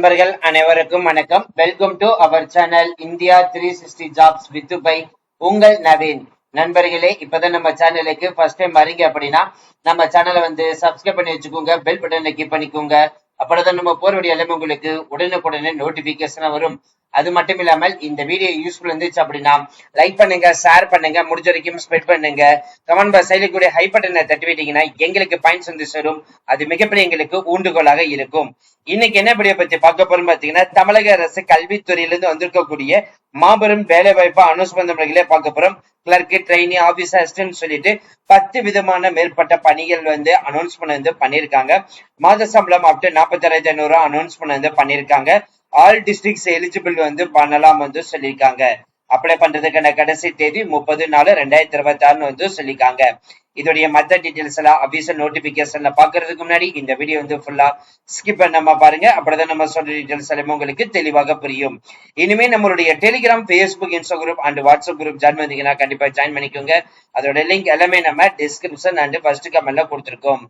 நண்பர்கள் அனைவருக்கும் வணக்கம். Welcome to our channel India 360 jobs with by உங்கள் நவீன். நண்பர்களே, இப்பதான் நம்ம சேனலுக்கு ஃபர்ஸ்ட் டைம் வரீங்க அப்படின்னா நம்ம சேனலை சப்ஸ்கிரைப் பண்ணி வச்சுக்கோங்க, பெல் பட்டனை கிளிக் பண்ணிக்கோங்க. அப்பதான் நம்ம போற வீடியோ எல்லாமே உங்களுக்கு உடனுக்குடனே நோட்டிபிகேஷன் வரும். அது மட்டும் இல்லாமல் இந்த வீடியோ யூஸ்ஃபுல் இருந்துச்சு அப்படின்னா லைக் பண்ணுங்க, ஷேர் பண்ணுங்க, முடிஞ்ச வரைக்கும் ஸ்ப்ரெட் பண்ணுங்க. கமெண்ட் பாக்ஸ் சைடுல கூட ஹை பட்டனை தட்டி விட்டீங்கன்னா எங்களுக்கு பாயிண்ட்ஸ் சேரும். அது மிகப்பெரிய எங்களுக்கு ஊண்டுகோலாக இருக்கும். இன்னைக்கு என்ன வீடியோ பத்தி பார்க்க போறோம் பாத்தீங்கன்னா, தமிழக அரசு கல்வித்துறையிலிருந்து வந்திருக்கக்கூடிய மாபெரும் வேலை வாய்ப்பு அனௌன்ஸ்மெண்ட் பார்க்க போறோம். கிளர்க்கு, ட்ரெயினி, ஆபீஸ் அசிஸ்டன்ட் சொல்லிட்டு 10 விதமான மேற்பட்ட பணிகள் அனௌன்ஸ்மெண்ட் பண்ணிருக்காங்க. மாத சம்பளம் அப் டு 46,500 அனௌன்ஸ்மெண்ட் பண்ணிருக்காங்க. ஆல் டிஸ்ட்ரிக்ட்ஸ் எலிஜிபிள் பண்ணலாம் சொல்லியிருக்காங்க. அப்ளை பண்றதுக்கான கடைசி தேதி 30/4/2026 சொல்லியிருக்காங்க. இதோடைய மற்ற டீடைல்ஸ் எல்லாம் அபிஷியல் நோட்டிபிகேஷன்ல பாக்குறதுக்கு முன்னாடி இந்த வீடியோ ஃபுல்லா ஸ்கிப் பண்ணாம பாருங்க. அப்படிதான் நம்ம சொல்ற டீடைல்ஸ் எல்லாமே உங்களுக்கு தெளிவாக புரியும். இனிமே நம்மளுடைய Telegram, Facebook, Insta group and WhatsApp group join பண்ணீங்கன்னா கண்டிப்பா ஜாயின் பண்ணிக்கோங்க. அதோட லிங்க் எல்லாமே நம்ம டிஸ்கிரிப்ஷன் அண்ட் ஃபர்ஸ்ட் கமெண்ட்ல கொடுத்திருக்கோம்.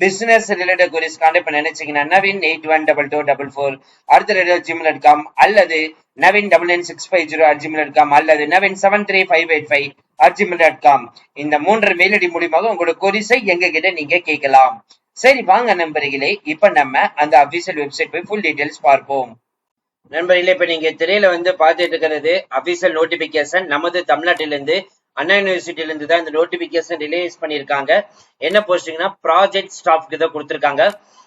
பிசினஸ் ரிலேட்டட் queries கான்டாக்ட் பண்ண நினைச்சீங்கன்னா navin812244@gmail.com அல்லது navin99650@gmail.com அல்லது navin73585@gmail.com இந்த 3 மெயில் ஐடி மூலமாக உங்களோட queries எங்க கிட்ட நீங்க கேட்கலாம். சரி வாங்க நண்பர்களே, இப்ப நம்ம அந்த அபிஷியல் வெப்சைட் போய் ஃபுல் டீடைல்ஸ் பார்ப்போம். நண்பர்களே, இப்ப நீங்க திரையில பார்த்துட்டு இருக்கிறது அபிஷியல் நோட்டிபிகேஷன். நமது தமிழ்நாட்டிலிருந்து அண்ணா யூனிவர்சிட்டில இருந்து தான் இந்த நோட்டிபிகேஷன் ரிலீஸ் பண்ணிருக்காங்க. என்ன போஸ்டிங்னா ப்ராஜெக்ட் ஸ்டாஃப்க்கு தான் கொடுத்திருக்காங்க.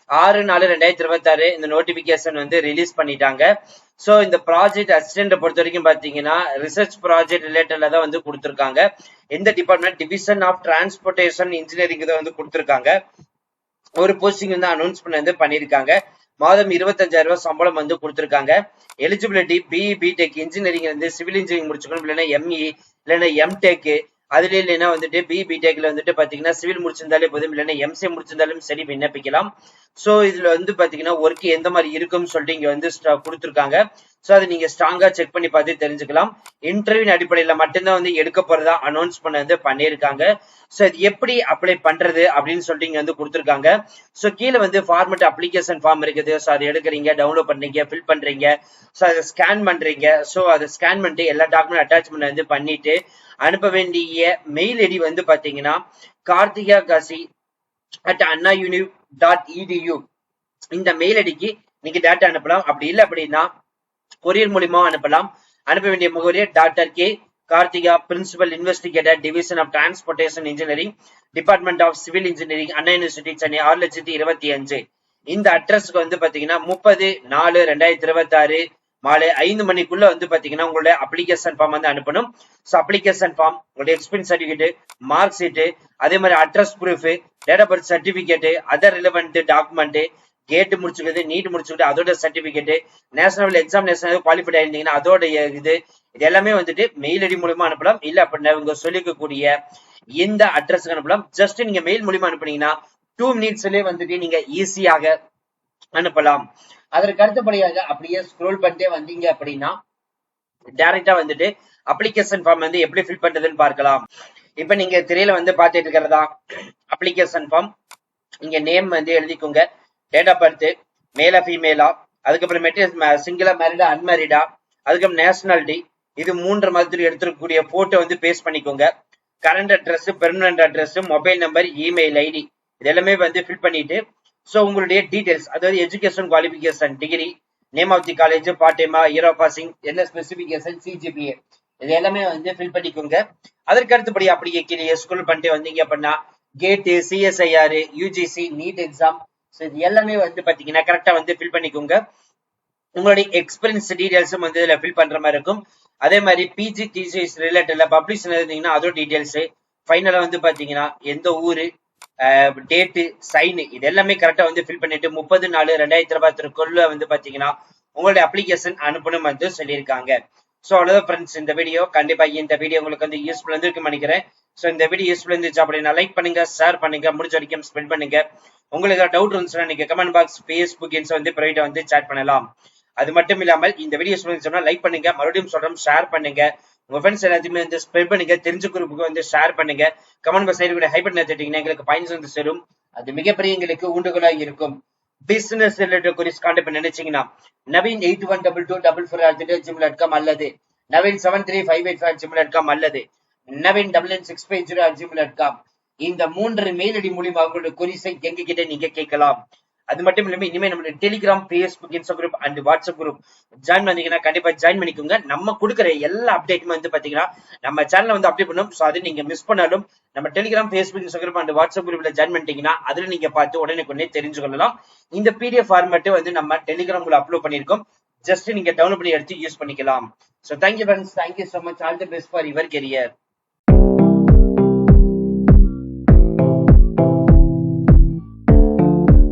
6/4/2026 இந்த நோட்டிபிகேஷன் ரிலீஸ் பண்ணிட்டாங்க. சோ இந்த ப்ராஜெக்ட் அசிஸ்டன்ட் பொறுத்த வரைக்கும் பாத்தீங்கன்னா ரிசர்ச் ப்ராஜெக்ட் ரிலேட்டட்ல தான் கொடுத்திருக்காங்க. எந்த department, division of transportation engineering தான் கொடுத்திருக்காங்க. ஒரு போஸ்டிங் அனௌன்ஸ் பண்ணிருக்காங்க. மாதம் 25,000 சம்பளம் கொடுத்திருக்காங்க. Eligibility BE, BTech, engineering civil engineering முடிச்சுக்கணும், இல்லைன்னா எம்இ, இல்லைன்னா எம்டெக். அதுல இல்லைன்னா பிஇ, பிடெக்ல பாத்தீங்கன்னா சிவில் முடிச்சிருந்தாலே போதும், இல்லைன்னா எம்சிஏ முடிச்சிருந்தாலும் சரி விண்ணப்பிக்கலாம். சோ இதுல பாத்தீங்கன்னா ஒர்க் எந்த மாதிரி இருக்கும்னு சொல்லிட்டு இங்க கொடுத்திருக்காங்க. சோ அதை நீங்க ஸ்ட்ராங்கா செக் பண்ணி பார்த்து தெரிஞ்சுக்கலாம். இன்டர்வியூ அடிப்படையில மட்டும்தான் எடுக்க போறதா அனௌன்ஸ் பண்ணிருக்காங்க. சோ இது எப்படி அப்ளை பண்றது அப்படின்னு சொல்லிட்டு இங்க கொடுத்திருக்காங்க. சோ கீழே ஃபார்மட் அப்ளிகேஷன் ஃபார்ம் இருக்குது. சோ அதை எடுக்கிறீங்க, டவுன்லோட் பண்றீங்க, ஃபில் பண்றீங்க, சோ அதை ஸ்கேன் பண்றீங்க. சோ அதை ஸ்கேன் பண்ணிட்டு எல்லா டாக்குமெண்ட் அட்டாச்மெண்ட் பண்ணிட்டு அனுப்ப வேண்டிய மெயில் ஐடி பாத்தீங்கன்னா karthikagassi@annauniv.edu இந்த மெயில் ஐடிக்கு நீங்க டேட்டா அனுப்பலாம். அப்படி இல்லை அப்படின்னா கொரியர் மூலியமா அனுப்பலாம். அனுப்ப வேண்டிய முகவரி doctor K Karthika, principal investigator, division of transportation engineering, department of civil engineering, Anna university, Chennai 6,25,000. இந்த அட்ரஸ்க்கு பாத்தீங்கன்னா 30/4/2026 மாலை 5 மணிக்குள்ள பாத்தீங்கன்னா உங்களோட அப்ளிகேஷன் ஃபார்ம் அனுப்பணும். சோ அப்ளிகேஷன் ஃபார்ம், உங்களுடைய எக்ஸ்பீரியன்ஸ் சர்டிபிகேட், மார்க் ஷீட், அதே மாதிரி address proof, date of birth certificate, other relevant document, GATE முடிச்சுக்கிறது, நீட் முடிச்சுக்கிட்டு அதோட சர்டிபிகேட், நேஷனல் எக்ஸாமினேஷன் குவாலிஃபைட் ஆயிருந்தீங்கன்னா அதோட இது எல்லாமே மெயில் ஐடி மூலமா அனுப்பலாம். இல்ல அப்படின்னா இவங்க சொல்லிக்கக்கூடிய இந்த அட்ரஸ்க்கு அனுப்பலாம். ஜஸ்ட் நீங்க மெயில் மூலமா அனுப்புனீங்கன்னா 2 மினிட்ஸ்லயே நீங்க ஈஸியாக அனுப்பலாம். அதற்கு அடுத்தபடியாக அப்படியே ஸ்க்ரோல் பண்ணிட்டே வந்தீங்க அப்படின்னா டைரக்டா அப்ளிகேஷன் ஃபார்ம் எப்படி ஃபில் பண்றதுன்னு பார்க்கலாம். இப்ப நீங்க திரையில பாத்துட்டு இருக்கிறதா அப்ளிகேஷன் ஃபார்ம். இங்க நேம் எழுதிக்கோங்க, டேட் ஆஃப் பர்த், மேலா ஃபீமேலா, அதுக்கப்புறமேட்டு சிங்கிளா, மேரிடா, அன்மேரிடா, அதுக்கப்புறம் நேஷனாலிட்டி, இது 3 மாதிரி எடுத்துக்கூடிய போட்டோ பேஸ்ட் பண்ணிக்கோங்க. Current address, permanent address, mobile number, email ID இது எல்லாமே ஃபில் பண்ணிட்டு சோ உங்களுடைய டீடைல்ஸ், அதாவது education qualification, degree, name of the college, part டைமா, இயர் ஆஃப் பாசிங், என்ன ஸ்பெசிபிகேஷன், சிஜிபிஏ இது எல்லாமே ஃபில் பண்ணிக்கோங்க. அதற்கு அடுத்தபடி அப்படியே கீழே ஸ்க்ரோல் பண்ணிட்டு வந்தீங்க அப்படின்னா GATE, CSIR, UGC, NEET exam இது எல்லாமே பாத்தீங்கன்னா கரெக்டா ஃபில் பண்ணிக்கோங்க. உங்களுடைய எக்ஸ்பீரியன்ஸ் டீடைல்ஸும் இதுல ஃபில் பண்ற மாதிரி இருக்கும். அதே மாதிரி பிஜி டிசிஎஸ் ரிலேட்டட்ல பப்ளிஷ் இருந்தீங்கன்னா அதோட டீடைல்ஸ், ஃபைனலா பாத்தீங்கன்னா எந்த ஊரு, டேட்டு, சைன் இது எல்லாமே கரெக்டா ஃபில் பண்ணிட்டு 30/4/2026 பாத்தீங்கன்னா உங்களுடைய அப்ளிகேஷன் அனுப்பணும் சொல்லியிருக்காங்க. சோ அவ்வளவுதான் ஃப்ரெண்ட்ஸ், இந்த வீடியோ கண்டிப்பா இந்த வீடியோ உங்களுக்கு யூஸ்ஃபுல் இருக்குன்னு நினைக்கிறேன். சோ இந்த வீடியோ யூஸ்ஃபுல் இருந்துச்சு அப்படின்னா லைக் பண்ணுங்க, ஷேர் பண்ணுங்க, முடிஞ்ச வரைக்கும் ஸ்பெண்ட் பண்ணுங்க. உங்களுக்கு டவுட் இருந்துச்சுன்னா நீங்க கமெண்ட் பாக்ஸ், பேஸ்புக், இன்ஸ்டா பிரைவேட்டா சாட் பண்ணலாம். அது மட்டும் இல்லாமல் இந்த வீடியோ சொன்னா லைக் பண்ணுங்க, மறுபடியும் சொல்றோம் ஷேர் பண்ணுங்க, உங்க ஃப்ரெண்ட்ஸ் எல்லாத்தையுமே ஸ்ப்ரெட் பண்ணுங்க, தெரிஞ்ச குரூப்புக்கு ஷேர் பண்ணுங்க. கமெண்ட் பாக்ஸ் சைடு கூட ஹை பட்டன் தட்டிங்கன்னா எங்களுக்கு பாயிண்ட்ஸ் சேரும். அது மிகப்பெரிய எங்களுக்கு ஊண்டுகோலாக இருக்கும். பிசினஸ் ரிலேட்டட் queries கான்டாக்ட் பண்ண நினைச்சீங்கன்னா நவீன் 812244@gmail.com அல்லது நவீன் 735855@gmail.com அல்லது நவீன் 996550@gmail.com இந்த 3 மெயில் ஐடி மூலியமா உங்களோட கொரிஸை எங்க கிட்ட நீங்க கேட்கலாம். அது மட்டும் இல்லாம இனிமே நம்மளுடைய Telegram, Facebook, Insta group and WhatsApp group join பண்ணீங்கன்னா கண்டிப்பா ஜாயின் பண்ணிக்கோங்க. நம்ம கொடுக்குற எல்லா அப்டேட்டுமே வந்து பாத்தீங்கன்னா நம்ம சேனல்ல வந்து அப்டேட் பண்ணும். சோ அது நீங்க மிஸ் பண்ணாலும் நம்ம Telegram, Facebook, Insta group and WhatsApp குரூப்ல ஜாயின் பண்ணிட்டீங்கன்னா அதுல நீங்க பார்த்து உடனே தெரிஞ்சு கொள்ளலாம். இந்த PDF ஃபார்மேட் வந்து நம்ம டெலிகிராம்ல அப்லோட் பண்ணிருக்கோம். ஜஸ்ட் நீங்க டவுன்லோட் பண்ணி எடுத்து யூஸ் பண்ணிக்கலாம். So thank you friends, thank you so much, all the best for your career.